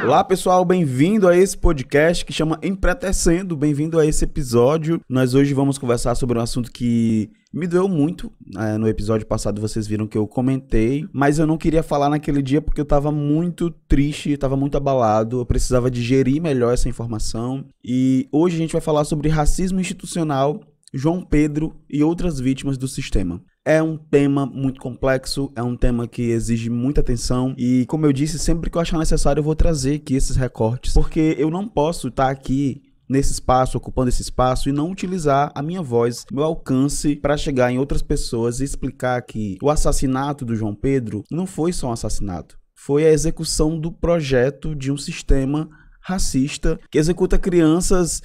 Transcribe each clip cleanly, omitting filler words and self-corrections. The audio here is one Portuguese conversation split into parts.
Olá pessoal, bem-vindo a esse podcast que chama Empretecendo, bem-vindo a esse episódio. Nós hoje vamos conversar sobre um assunto que me doeu muito. No episódio passado vocês viram que eu comentei, mas eu não queria falar naquele dia porque eu tava muito triste, tava muito abalado, eu precisava digerir melhor essa informação. E hoje a gente vai falar sobre racismo institucional, João Pedro e outras vítimas do sistema. É um tema muito complexo, é um tema que exige muita atenção e, como eu disse, sempre que eu achar necessário eu vou trazer aqui esses recortes, porque eu não posso estar aqui nesse espaço, ocupando esse espaço e não utilizar a minha voz, meu alcance para chegar em outras pessoas e explicar que o assassinato do João Pedro não foi só um assassinato, foi a execução do projeto de um sistema racista que executa crianças,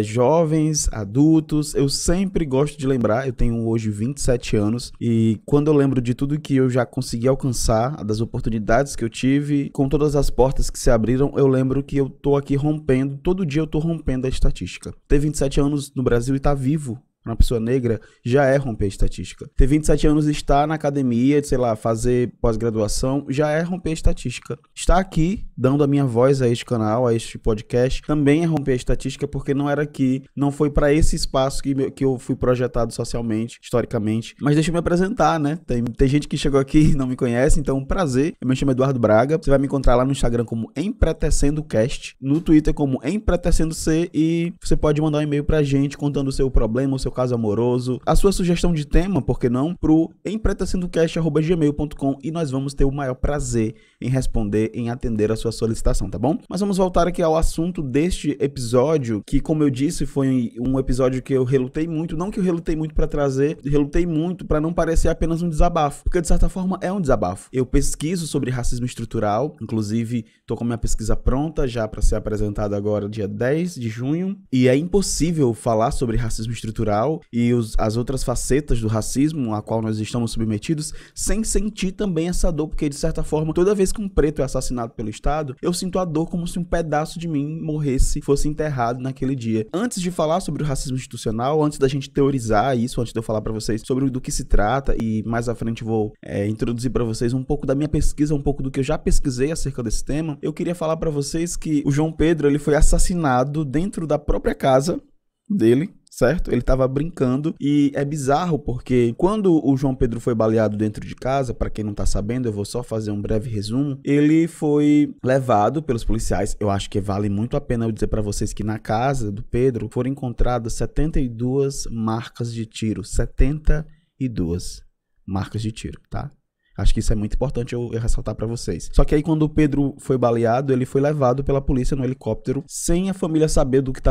jovens, adultos. Eu sempre gosto de lembrar, eu tenho hoje 27 anos e quando eu lembro de tudo que eu já consegui alcançar, das oportunidades que eu tive, com todas as portas que se abriram, eu lembro que eu tô aqui rompendo, todo dia eu tô rompendo a estatística. Ter 27 anos no Brasil e tá vivo, uma pessoa negra, já é romper a estatística. Ter 27 anos e estar na academia, sei lá, fazer pós-graduação, já é romper a estatística. Estar aqui, dando a minha voz a este canal, a este podcast, também é romper a estatística, porque não era aqui, não foi para esse espaço que eu fui projetado socialmente, historicamente. Mas deixa eu me apresentar, né? Tem gente que chegou aqui e não me conhece, então um prazer. Eu me chamo Eduardo Braga, você vai me encontrar lá no Instagram como EmpretecendoCast, no Twitter como EmpretecendoC e você pode mandar um e-mail pra gente contando o seu problema, o seu caso amoroso, a sua sugestão de tema, por que não, pro empretecendocast@gmail.com e nós vamos ter o maior prazer em responder, em atender a sua solicitação, tá bom? Mas vamos voltar aqui ao assunto deste episódio, que como eu disse, foi um episódio que eu relutei muito, não que eu relutei muito pra trazer, relutei muito pra não parecer apenas um desabafo, porque de certa forma é um desabafo. Eu pesquiso sobre racismo estrutural, inclusive tô com a minha pesquisa pronta já pra ser apresentada agora dia 10 de junho, e é impossível falar sobre racismo estrutural e as outras facetas do racismo a qual nós estamos submetidos sem sentir também essa dor, porque de certa forma toda vez que um preto é assassinado pelo Estado, eu sinto a dor como se um pedaço de mim morresse, fosse enterrado naquele dia. Antes de falar sobre o racismo institucional, antes da gente teorizar isso, antes de eu falar pra vocês sobre do que se trata e mais à frente vou introduzir pra vocês um pouco da minha pesquisa, um pouco do que eu já pesquisei acerca desse tema, eu queria falar pra vocês que o João Pedro ele foi assassinado dentro da própria casa dele, certo? Ele tava brincando e é bizarro porque quando o João Pedro foi baleado dentro de casa, pra quem não tá sabendo, eu vou só fazer um breve resumo, ele foi levado pelos policiais. Eu acho que vale muito a pena eu dizer pra vocês que na casa do Pedro foram encontradas 72 marcas de tiro, 72 marcas de tiro, tá? Acho que isso é muito importante eu ressaltar pra vocês. Só que aí quando o Pedro foi baleado, ele foi levado pela polícia no helicóptero, sem a família saber o que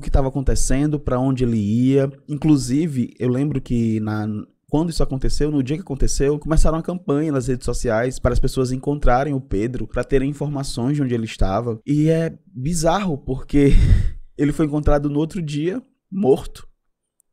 tava acontecendo, pra onde ele ia. Inclusive, eu lembro que quando isso aconteceu, no dia que aconteceu, começaram a campanha nas redes sociais para as pessoas encontrarem o Pedro, para terem informações de onde ele estava. E é bizarro, porque ele foi encontrado no outro dia, morto,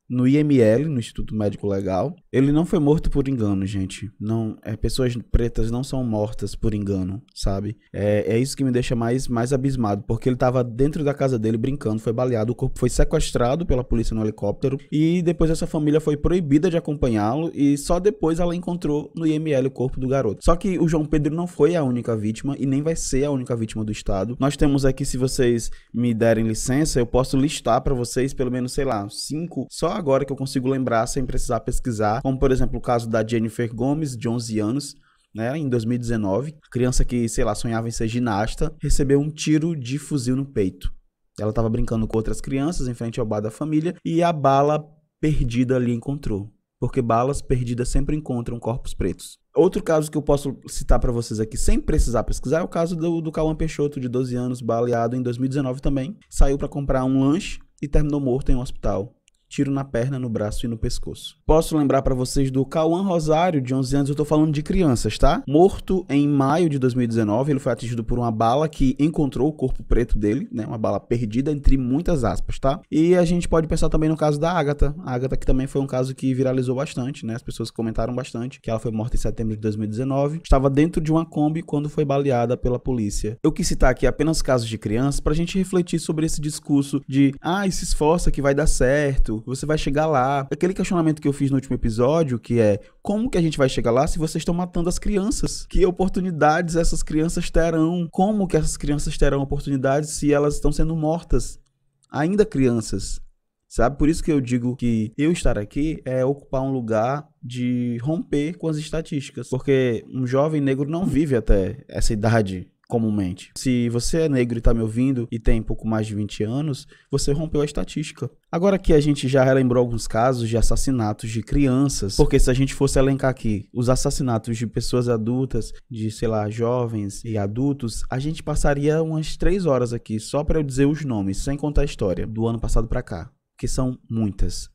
no IML, no Instituto Médico Legal. Ele não foi morto por engano, gente. Não, pessoas pretas não são mortas por engano, sabe? É isso que me deixa mais abismado, porque ele tava dentro da casa dele brincando, foi baleado, o corpo foi sequestrado pela polícia no helicóptero e depois essa família foi proibida de acompanhá-lo e só depois ela encontrou no IML o corpo do garoto. Só que o João Pedro não foi a única vítima e nem vai ser a única vítima do Estado. Nós temos aqui, se vocês me derem licença, eu posso listar pra vocês pelo menos, sei lá, 5, só agora que eu consigo lembrar sem precisar pesquisar, como por exemplo o caso da Jennifer Gomes, de 11 anos, né, em 2019, criança que, sei lá, sonhava em ser ginasta, recebeu um tiro de fuzil no peito. Ela estava brincando com outras crianças em frente ao bar da família e a bala perdida ali encontrou, porque balas perdidas sempre encontram corpos pretos. Outro caso que eu posso citar para vocês aqui sem precisar pesquisar é o caso do Cauã Peixoto, de 12 anos, baleado em 2019 também, saiu para comprar um lanche e terminou morto em um hospital. Tiro na perna, no braço e no pescoço. Posso lembrar pra vocês do Cauã Rosário, de 11 anos, eu tô falando de crianças, tá? Morto em maio de 2019, ele foi atingido por uma bala que encontrou o corpo preto dele, né? Uma bala perdida, entre muitas aspas, tá? E a gente pode pensar também no caso da Agatha. A Agatha, que também foi um caso que viralizou bastante, né? As pessoas comentaram bastante, que ela foi morta em setembro de 2019. Estava dentro de uma Kombi quando foi baleada pela polícia. Eu quis citar aqui apenas casos de crianças pra gente refletir sobre esse discurso de, se esforça que vai dar certo, Você vai chegar lá. Aquele questionamento que eu fiz no último episódio, que é como que a gente vai chegar lá se vocês estão matando as crianças? Que oportunidades essas crianças terão? Como que essas crianças terão oportunidades se elas estão sendo mortas? Ainda crianças. Sabe? Por isso que eu digo que eu estar aqui é ocupar um lugar de romper com as estatísticas. Porque um jovem negro não vive até essa idade comumente. Se você é negro e tá me ouvindo e tem pouco mais de 20 anos, você rompeu a estatística. Agora que a gente já relembrou alguns casos de assassinatos de crianças, porque se a gente fosse elencar aqui os assassinatos de pessoas adultas, de, sei lá, jovens e adultos, a gente passaria umas 3 horas aqui só pra eu dizer os nomes, sem contar a história, do ano passado pra cá. Que são muitas,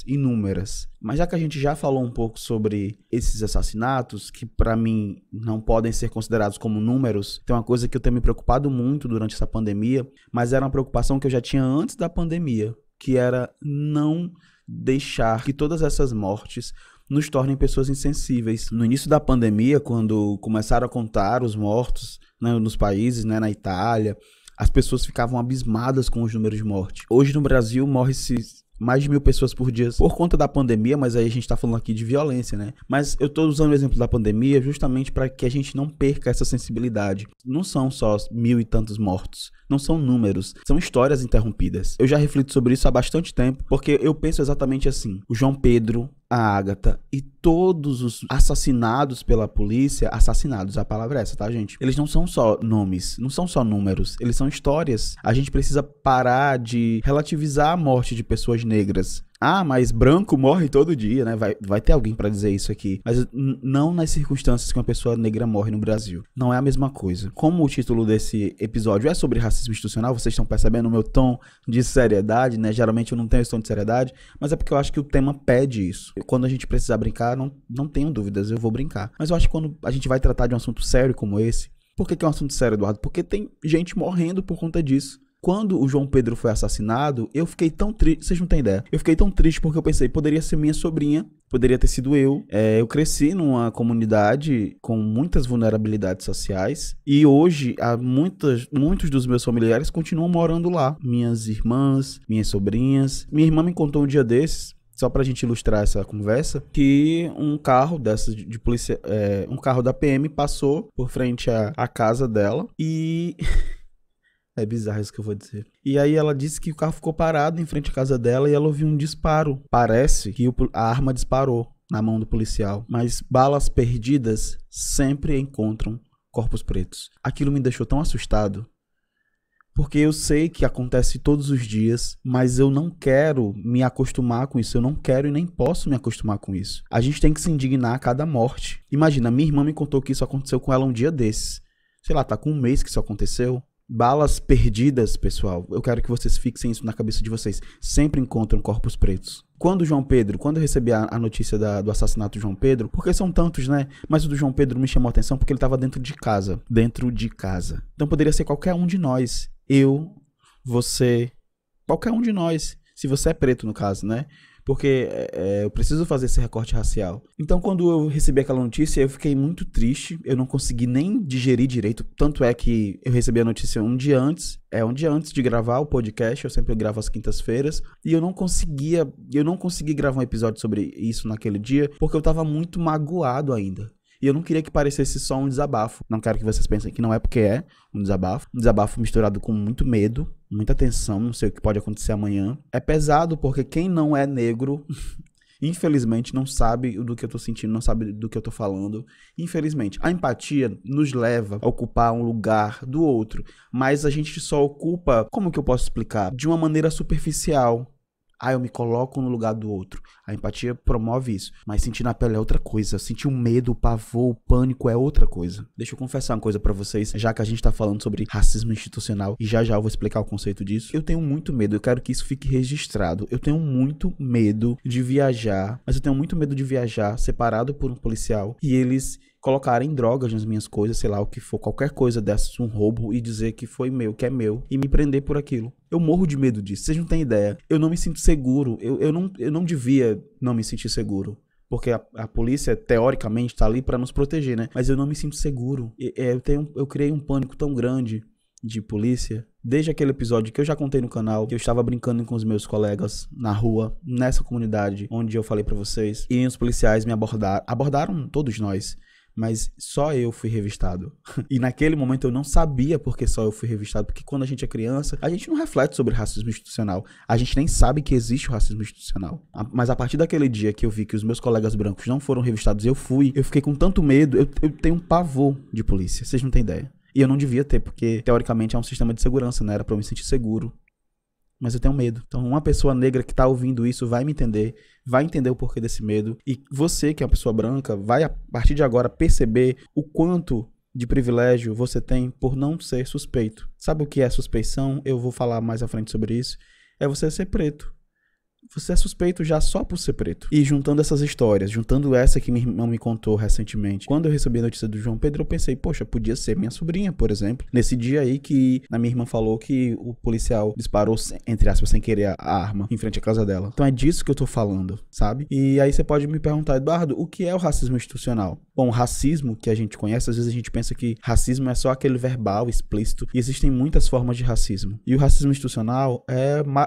inúmeras. Mas já que a gente já falou um pouco sobre esses assassinatos, que pra mim não podem ser considerados como números, tem uma coisa que eu tenho me preocupado muito durante essa pandemia, mas era uma preocupação que eu já tinha antes da pandemia, que era não deixar que todas essas mortes nos tornem pessoas insensíveis. No início da pandemia, quando começaram a contar os mortos, né, nos países, né, na Itália, as pessoas ficavam abismadas com os números de morte. Hoje no Brasil morre-se mais de 1.000 pessoas por dia por conta da pandemia, mas aí a gente tá falando aqui de violência, né? Mas eu tô usando o exemplo da pandemia justamente para que a gente não perca essa sensibilidade. Não são só 1.000 e tantos mortos, não são números, são histórias interrompidas. Eu já reflito sobre isso há bastante tempo, porque eu penso exatamente assim. O João Pedro, a Ágata e todos os assassinados pela polícia, assassinados, a palavra é essa, tá, gente? Eles não são só nomes, não são só números, eles são histórias. A gente precisa parar de relativizar a morte de pessoas negras. Ah, mas branco morre todo dia, né? Vai ter alguém pra dizer isso aqui. Mas não nas circunstâncias que uma pessoa negra morre no Brasil. Não é a mesma coisa. Como o título desse episódio é sobre racismo institucional, vocês estão percebendo o meu tom de seriedade, né? Geralmente eu não tenho esse tom de seriedade, mas é porque eu acho que o tema pede isso. Quando a gente precisar brincar, não tenho dúvidas, eu vou brincar. Mas eu acho que quando a gente vai tratar de um assunto sério como esse, por que é um assunto sério, Eduardo? Porque tem gente morrendo por conta disso. Quando o João Pedro foi assassinado, eu fiquei tão triste, vocês não têm ideia, eu fiquei tão triste porque eu pensei, poderia ser minha sobrinha, poderia ter sido eu. Eu cresci numa comunidade com muitas vulnerabilidades sociais e hoje muitos dos meus familiares continuam morando lá. Minhas irmãs, minhas sobrinhas. Minha irmã me contou um dia desses, só pra gente ilustrar essa conversa, que um carro dessas de polícia, um carro da PM passou por frente à casa dela e... É bizarro isso que eu vou dizer. E aí ela disse que o carro ficou parado em frente à casa dela e ela ouviu um disparo. Parece que a arma disparou na mão do policial. Mas balas perdidas sempre encontram corpos pretos. Aquilo me deixou tão assustado. Porque eu sei que acontece todos os dias, mas eu não quero me acostumar com isso. Eu não quero e nem posso me acostumar com isso. A gente tem que se indignar a cada morte. Imagina, minha irmã me contou que isso aconteceu com ela um dia desses. Sei lá, tá com um mês que isso aconteceu. Balas perdidas, pessoal, eu quero que vocês fixem isso na cabeça de vocês. Sempre encontram corpos pretos. Quando eu recebi a notícia do assassinato do João Pedro, porque são tantos, né? Mas o do João Pedro me chamou a atenção porque ele estava dentro de casa. Dentro de casa. Então poderia ser qualquer um de nós. Eu, você, qualquer um de nós. Se você é preto, no caso, né? Porque eu preciso fazer esse recorte racial. Então, quando eu recebi aquela notícia, eu fiquei muito triste. Eu não consegui nem digerir direito. Tanto é que eu recebi a notícia um dia antes de gravar o podcast. Eu sempre gravo às quintas-feiras. E eu não consegui gravar um episódio sobre isso naquele dia, porque eu tava muito magoado ainda. E eu não queria que parecesse só um desabafo. Não quero que vocês pensem que não é, porque é um desabafo. Um desabafo misturado com muito medo, muita tensão, não sei o que pode acontecer amanhã. É pesado porque quem não é negro, infelizmente, não sabe do que eu tô sentindo, não sabe do que eu tô falando. Infelizmente. A empatia nos leva a ocupar um lugar do outro. Mas a gente só ocupa, como que eu posso explicar? De uma maneira superficial. Eu me coloco no lugar do outro. A empatia promove isso. Mas sentir na pele é outra coisa. Sentir o medo, o pavor, o pânico é outra coisa. Deixa eu confessar uma coisa pra vocês, já que a gente tá falando sobre racismo institucional, e já eu vou explicar o conceito disso. Eu tenho muito medo, eu quero que isso fique registrado. Eu tenho muito medo de viajar, mas eu tenho muito medo de viajar separado por um policial e eles colocarem drogas nas minhas coisas, sei lá, o que for, qualquer coisa dessas, um roubo, e dizer que foi meu, que é meu, e me prender por aquilo. Eu morro de medo disso, vocês não têm ideia. Eu não me sinto seguro, eu não devia não me sentir seguro. Porque a polícia, teoricamente, tá ali pra nos proteger, né? Mas eu não me sinto seguro. Eu criei um pânico tão grande de polícia, desde aquele episódio que eu já contei no canal, que eu estava brincando com os meus colegas na rua, nessa comunidade, onde eu falei pra vocês, e os policiais me abordaram todos nós. Mas só eu fui revistado. E naquele momento eu não sabia porque só eu fui revistado. Porque quando a gente é criança, a gente não reflete sobre racismo institucional. A gente nem sabe que existe o racismo institucional. Mas a partir daquele dia que eu vi que os meus colegas brancos não foram revistados e eu fiquei com tanto medo. Eu tenho um pavor de polícia, vocês não têm ideia. E eu não devia ter, porque teoricamente é um sistema de segurança, né? Era pra eu me sentir seguro. Mas eu tenho medo. Então uma pessoa negra que tá ouvindo isso vai me entender, vai entender o porquê desse medo. E você, que é uma pessoa branca, vai a partir de agora perceber o quanto de privilégio você tem por não ser suspeito. Sabe o que é suspeição? Eu vou falar mais à frente sobre isso. É você ser preto. Você é suspeito já só por ser preto. E juntando essas histórias, juntando essa que minha irmã me contou recentemente, quando eu recebi a notícia do João Pedro, eu pensei, poxa, podia ser minha sobrinha, por exemplo. Nesse dia aí que a minha irmã falou que o policial disparou, entre aspas, sem querer a arma em frente à casa dela. Então é disso que eu tô falando, sabe? E aí você pode me perguntar, Eduardo, o que é o racismo institucional? Bom, o racismo que a gente conhece, às vezes a gente pensa que racismo é só aquele verbal explícito. E existem muitas formas de racismo. E o racismo institucional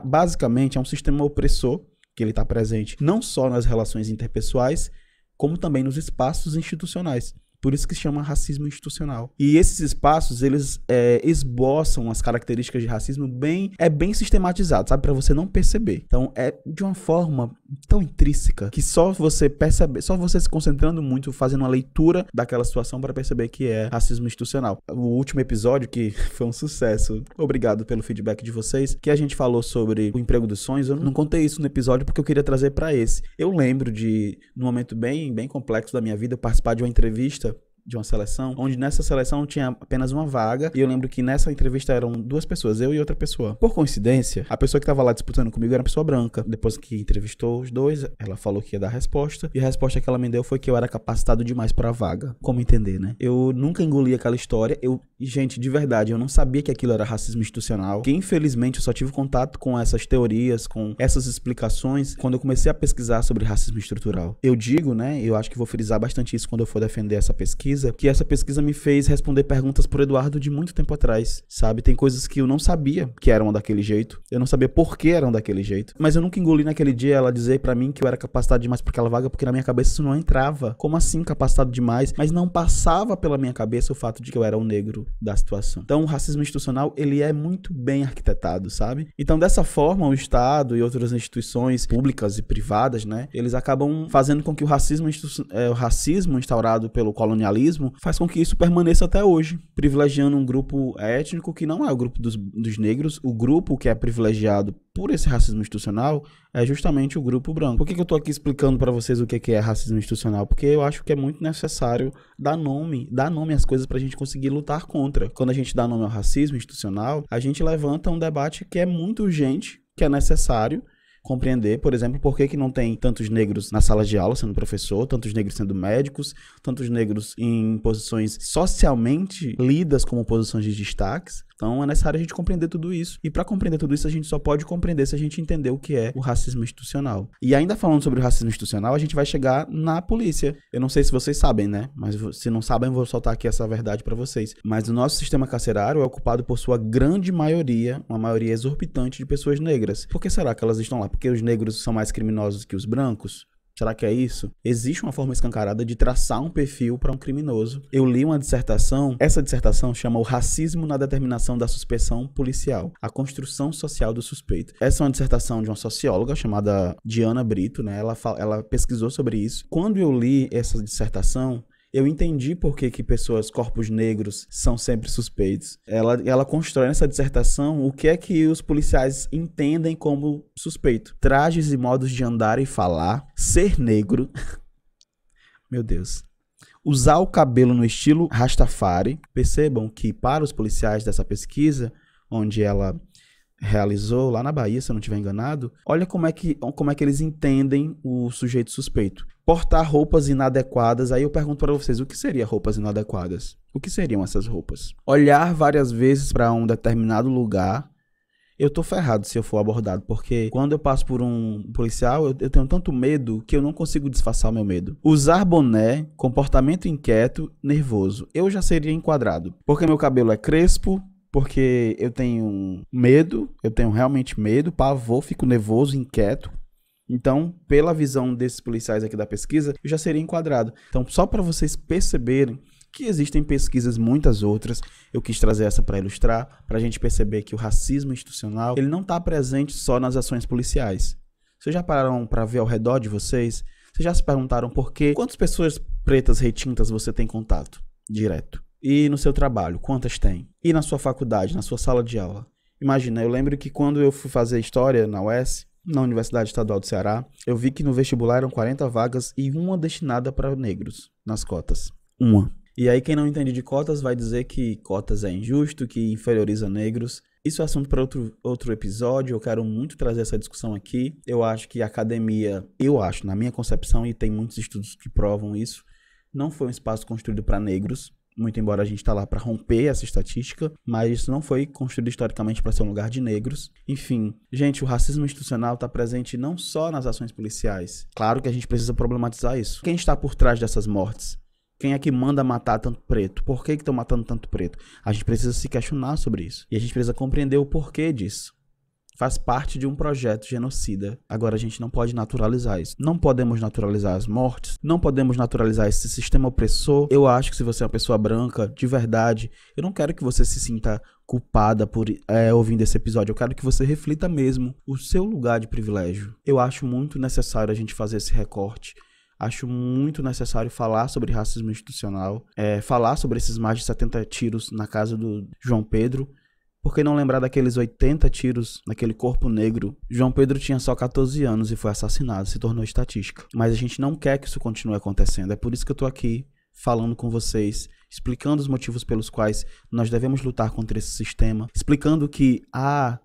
basicamente é um sistema opressor que ele está presente não só nas relações interpessoais, como também nos espaços institucionais. Por isso que se chama racismo institucional. E esses espaços, eles esboçam as características de racismo bem sistematizado, sabe? Para você não perceber. Então, é de uma forma tão intrínseca que só você percebe, só você se concentrando muito, fazendo uma leitura daquela situação para perceber que é racismo institucional. O último episódio, que foi um sucesso, obrigado pelo feedback de vocês, que a gente falou sobre o emprego dos sonhos. Eu não contei isso no episódio porque eu queria trazer para esse. Eu lembro de, num momento bem complexo da minha vida, participar de uma entrevista de uma seleção, onde nessa seleção tinha apenas uma vaga, e eu lembro que nessa entrevista eram duas pessoas, eu e outra pessoa. Por coincidência, a pessoa que tava lá disputando comigo era uma pessoa branca. Depois que entrevistou os dois, ela falou que ia dar a resposta, e a resposta que ela me deu foi que eu era capacitado demais pra vaga. Como entender, né? Eu nunca engoli aquela história, gente, de verdade, eu não sabia que aquilo era racismo institucional, que infelizmente eu só tive contato com essas teorias, com essas explicações, quando eu comecei a pesquisar sobre racismo estrutural. Eu digo, né, eu acho que vou frisar bastante isso quando eu for defender essa pesquisa, que essa pesquisa me fez responder perguntas pro Eduardo de muito tempo atrás, sabe? Tem coisas que eu não sabia que eram daquele jeito, eu não sabia por que eram daquele jeito, mas eu nunca engoli naquele dia ela dizer pra mim que eu era capacitado demais pra aquela vaga, porque na minha cabeça isso não entrava. Como assim capacitado demais? Mas não passava pela minha cabeça o fato de que eu era o negro da situação. Então o racismo institucional, ele é muito bem arquitetado, sabe? Então dessa forma o Estado e outras instituições públicas e privadas, né, eles acabam fazendo com que o racismo instaurado pelo colonialismo faz com que isso permaneça até hoje, privilegiando um grupo étnico que não é o grupo dos negros. O grupo que é privilegiado por esse racismo institucional é justamente o grupo branco. Por que eu tô aqui explicando pra vocês o que é racismo institucional? Porque eu acho que é muito necessário dar nome às coisas pra gente conseguir lutar contra. Quando a gente dá nome ao racismo institucional, a gente levanta um debate que é muito urgente, que é necessário compreender, por exemplo, por que não tem tantos negros na sala de aula sendo professor, tantos negros sendo médicos, tantos negros em posições socialmente lidas como posições de destaques. Então é necessário a gente compreender tudo isso. E para compreender tudo isso, a gente só pode compreender se a gente entender o que é o racismo institucional. E ainda falando sobre o racismo institucional, a gente vai chegar na polícia. Eu não sei se vocês sabem, né? Mas se não sabem, eu vou soltar aqui essa verdade para vocês. Mas o nosso sistema carcerário é ocupado por sua grande maioria, uma maioria exorbitante de pessoas negras. Por que será que elas estão lá? Porque os negros são mais criminosos que os brancos? Será que é isso? Existe uma forma escancarada de traçar um perfil para um criminoso. Eu li uma dissertação, essa dissertação chama O Racismo na Determinação da Suspeição Policial, a Construção Social do Suspeito. Essa é uma dissertação de uma socióloga chamada Diana Brito, né? Ela pesquisou sobre isso. Quando eu li essa dissertação, eu entendi por que corpos negros são sempre suspeitos. Ela constrói nessa dissertação o que é que os policiais entendem como suspeito. Trajes e modos de andar e falar, ser negro, meu Deus, usar o cabelo no estilo Rastafari. Percebam que para os policiais dessa pesquisa, onde ela realizou lá na Bahia, se eu não estiver enganado, olha como é que eles entendem o sujeito suspeito. Portar roupas inadequadas. Aí eu pergunto para vocês, o que seria roupas inadequadas? O que seriam essas roupas? Olhar várias vezes para um determinado lugar. Eu tô ferrado se eu for abordado, porque quando eu passo por um policial, eu tenho tanto medo que eu não consigo disfarçar o meu medo. Usar boné, comportamento inquieto, nervoso. Eu já seria enquadrado, porque meu cabelo é crespo, porque eu tenho medo, eu tenho realmente medo, pavor, fico nervoso, inquieto. Então, pela visão desses policiais aqui da pesquisa, eu já seria enquadrado. Então, só para vocês perceberem que existem pesquisas, muitas outras, eu quis trazer essa para ilustrar, para a gente perceber que o racismo institucional, ele não está presente só nas ações policiais. Vocês já pararam para ver ao redor de vocês? Vocês já se perguntaram por quê? Quantas pessoas pretas retintas você tem contato direto? E no seu trabalho, quantas tem? E na sua faculdade, na sua sala de aula? Imagina, eu lembro que quando eu fui fazer história na UES, na Universidade Estadual do Ceará, eu vi que no vestibular eram 40 vagas e uma destinada para negros, nas cotas. Uma. E aí quem não entende de cotas vai dizer que cotas é injusto, que inferioriza negros. Isso é assunto para outro episódio, eu quero muito trazer essa discussão aqui. Eu acho que a academia, na minha concepção, e tem muitos estudos que provam isso, não foi um espaço construído para negros. Muito embora a gente está lá para romper essa estatística, mas isso não foi construído historicamente para ser um lugar de negros. Enfim, gente, o racismo institucional está presente não só nas ações policiais. Claro que a gente precisa problematizar isso. Quem está por trás dessas mortes? Quem é que manda matar tanto preto? Por que estão matando tanto preto? A gente precisa se questionar sobre isso. E a gente precisa compreender o porquê disso. Faz parte de um projeto genocida. Agora a gente não pode naturalizar isso. Não podemos naturalizar as mortes. Não podemos naturalizar esse sistema opressor. Eu acho que se você é uma pessoa branca, de verdade, eu não quero que você se sinta culpada por ouvindo esse episódio. Eu quero que você reflita mesmo o seu lugar de privilégio. Eu acho muito necessário a gente fazer esse recorte. Acho muito necessário falar sobre racismo institucional. Falar sobre esses mais de 70 tiros na casa do João Pedro. Por que não lembrar daqueles 80 tiros naquele corpo negro? João Pedro tinha só 14 anos e foi assassinado, se tornou estatística. Mas a gente não quer que isso continue acontecendo. É por isso que eu tô aqui falando com vocês, explicando os motivos pelos quais nós devemos lutar contra esse sistema, explicando que há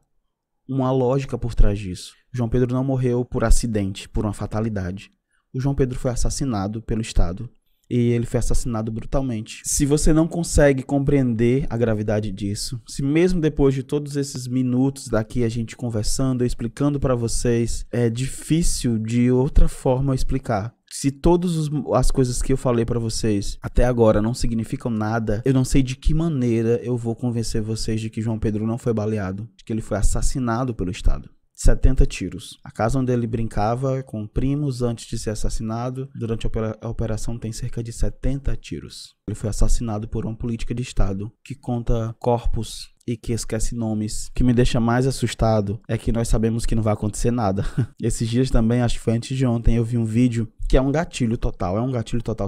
uma lógica por trás disso. João Pedro não morreu por acidente, por uma fatalidade. O João Pedro foi assassinado pelo Estado. E ele foi assassinado brutalmente. Se você não consegue compreender a gravidade disso, se mesmo depois de todos esses minutos daqui a gente conversando, eu explicando pra vocês, é difícil de outra forma explicar. Se todas as coisas que eu falei pra vocês até agora não significam nada, eu não sei de que maneira eu vou convencer vocês de que João Pedro não foi baleado, de que ele foi assassinado pelo Estado. 70 tiros. A casa onde ele brincava com primos antes de ser assassinado, durante a operação tem cerca de 70 tiros. Ele foi assassinado por uma política de Estado que conta corpos e que esquece nomes. O que me deixa mais assustado é que nós sabemos que não vai acontecer nada. Esses dias também, acho que foi antes de ontem, eu vi um vídeo que é um gatilho total,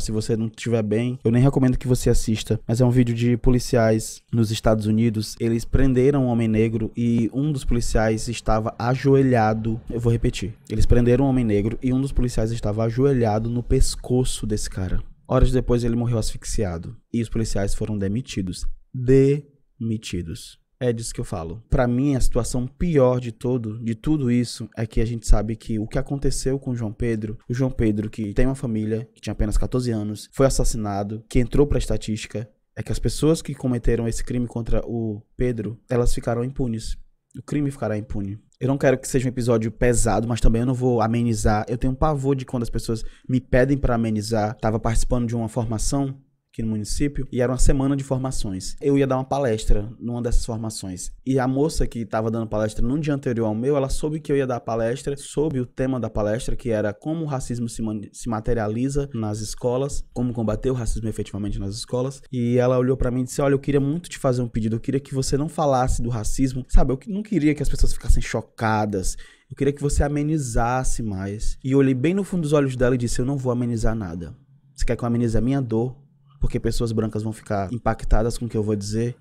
Se você não estiver bem, eu nem recomendo que você assista, mas é um vídeo de policiais nos Estados Unidos. Eles prenderam um homem negro e um dos policiais estava ajoelhado. Eu vou repetir. Eles prenderam um homem negro e um dos policiais estava ajoelhado no pescoço desse cara. Horas depois ele morreu asfixiado e os policiais foram demitidos. Demitidos. É disso que eu falo. Pra mim, a situação pior de tudo isso, é que a gente sabe que o que aconteceu com o João Pedro, que tem uma família, que tinha apenas 14 anos, foi assassinado, que entrou pra estatística, é que as pessoas que cometeram esse crime contra o Pedro, elas ficaram impunes. O crime ficará impune. Eu não quero que seja um episódio pesado, mas também eu não vou amenizar. Eu tenho um pavor de quando as pessoas me pedem pra amenizar. Tava participando de uma formação aqui no município, e era uma semana de formações. Eu ia dar uma palestra numa dessas formações, e a moça que estava dando palestra no dia anterior ao meu, ela soube que eu ia dar palestra, soube o tema da palestra, que era como o racismo se materializa nas escolas, como combater o racismo efetivamente nas escolas, e ela olhou pra mim e disse: olha, eu queria muito te fazer um pedido, eu queria que você não falasse do racismo, sabe, eu não queria que as pessoas ficassem chocadas, eu queria que você amenizasse mais. E eu olhei bem no fundo dos olhos dela e disse: eu não vou amenizar nada. Você quer que eu amenize a minha dor? Porque pessoas brancas vão ficar impactadas com o que eu vou dizer.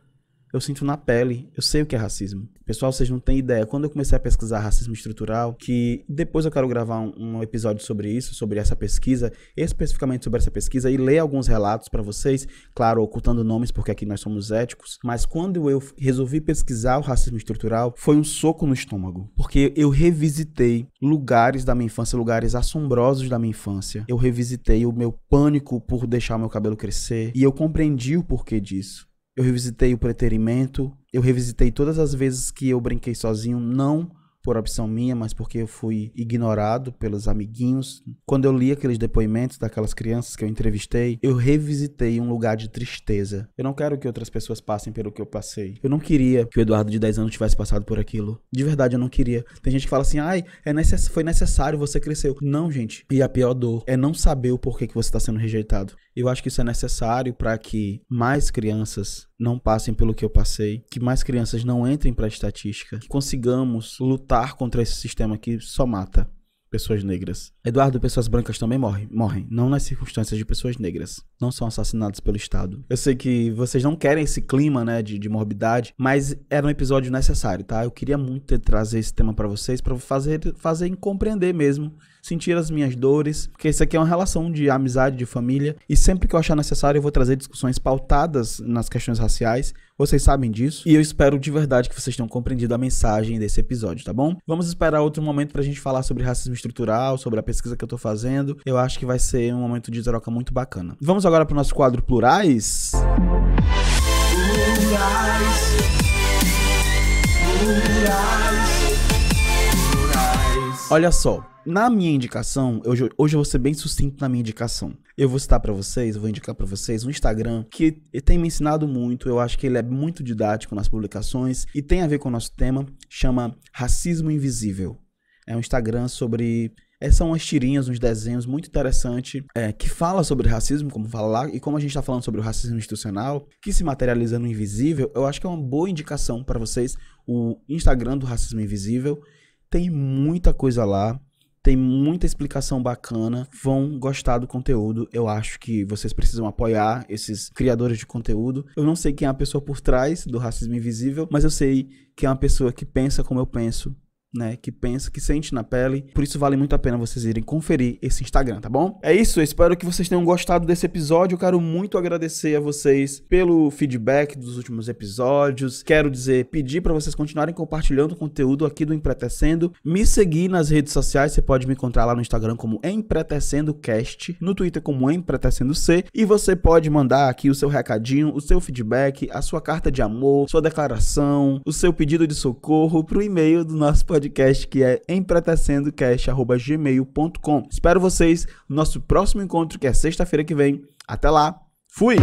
Eu sinto na pele, eu sei o que é racismo. Pessoal, vocês não têm ideia. Quando eu comecei a pesquisar racismo estrutural, que depois eu quero gravar um episódio sobre isso, sobre essa pesquisa, especificamente sobre essa pesquisa, e ler alguns relatos pra vocês, claro, ocultando nomes, porque aqui nós somos éticos, mas quando eu resolvi pesquisar o racismo estrutural, foi um soco no estômago, porque eu revisitei lugares da minha infância, lugares assombrosos da minha infância. Eu revisitei o meu pânico por deixar o meu cabelo crescer, e eu compreendi o porquê disso. Eu revisitei o preterimento, eu revisitei todas as vezes que eu brinquei sozinho, não por opção minha, mas porque eu fui ignorado pelos amiguinhos. Quando eu li aqueles depoimentos daquelas crianças que eu entrevistei, eu revisitei um lugar de tristeza. Eu não quero que outras pessoas passem pelo que eu passei. Eu não queria que o Eduardo de 10 anos tivesse passado por aquilo. De verdade, eu não queria. Tem gente que fala assim, foi necessário, você cresceu. Não, gente. E a pior dor é não saber o porquê que você está sendo rejeitado. Eu acho que isso é necessário para que mais crianças não passem pelo que eu passei, que mais crianças não entrem para a estatística, que consigamos lutar contra esse sistema que só mata pessoas negras. Eduardo, pessoas brancas também morrem, não nas circunstâncias de pessoas negras, não são assassinados pelo Estado. Eu sei que vocês não querem esse clima, né, de morbidade, mas era um episódio necessário, tá? Eu queria muito trazer esse tema para vocês, para fazer compreender mesmo, sentir as minhas dores, porque isso aqui é uma relação de amizade, de família, e sempre que eu achar necessário eu vou trazer discussões pautadas nas questões raciais, vocês sabem disso, e eu espero de verdade que vocês tenham compreendido a mensagem desse episódio, tá bom? Vamos esperar outro momento pra gente falar sobre racismo estrutural, sobre a pesquisa que eu tô fazendo, eu acho que vai ser um momento de troca muito bacana. Vamos agora pro nosso quadro Plurais? Olha só, na minha indicação, hoje eu vou ser bem sucinto na minha indicação. Eu vou indicar pra vocês um Instagram que tem me ensinado muito, eu acho que ele é muito didático nas publicações e tem a ver com o nosso tema, chama Racismo Invisível. É um Instagram sobre... são umas tirinhas, uns desenhos muito interessantes que fala sobre racismo, como fala lá, e como a gente está falando sobre o racismo institucional, que se materializa no invisível, eu acho que é uma boa indicação para vocês, o Instagram do Racismo Invisível. Tem muita coisa lá, tem muita explicação bacana, vão gostar do conteúdo, eu acho que vocês precisam apoiar esses criadores de conteúdo. Eu não sei quem é a pessoa por trás do Racismo Invisível, mas eu sei que é uma pessoa que pensa como eu penso, né, que pensa, que sente na pele. Por isso vale muito a pena vocês irem conferir esse Instagram, tá bom? É isso, eu espero que vocês tenham gostado desse episódio. Eu quero muito agradecer a vocês pelo feedback dos últimos episódios. Quero pedir para vocês continuarem compartilhando o conteúdo aqui do Empretecendo. Me seguir nas redes sociais, você pode me encontrar lá no Instagram como EmpretecendoCast, no Twitter como EmpretecendoC, e você pode mandar aqui o seu recadinho, o seu feedback, a sua carta de amor, sua declaração, o seu pedido de socorro pro e-mail do nosso podcast, que é empretecendocast@gmail.com. Espero vocês no nosso próximo encontro, que é sexta-feira que vem. Até lá. Fui!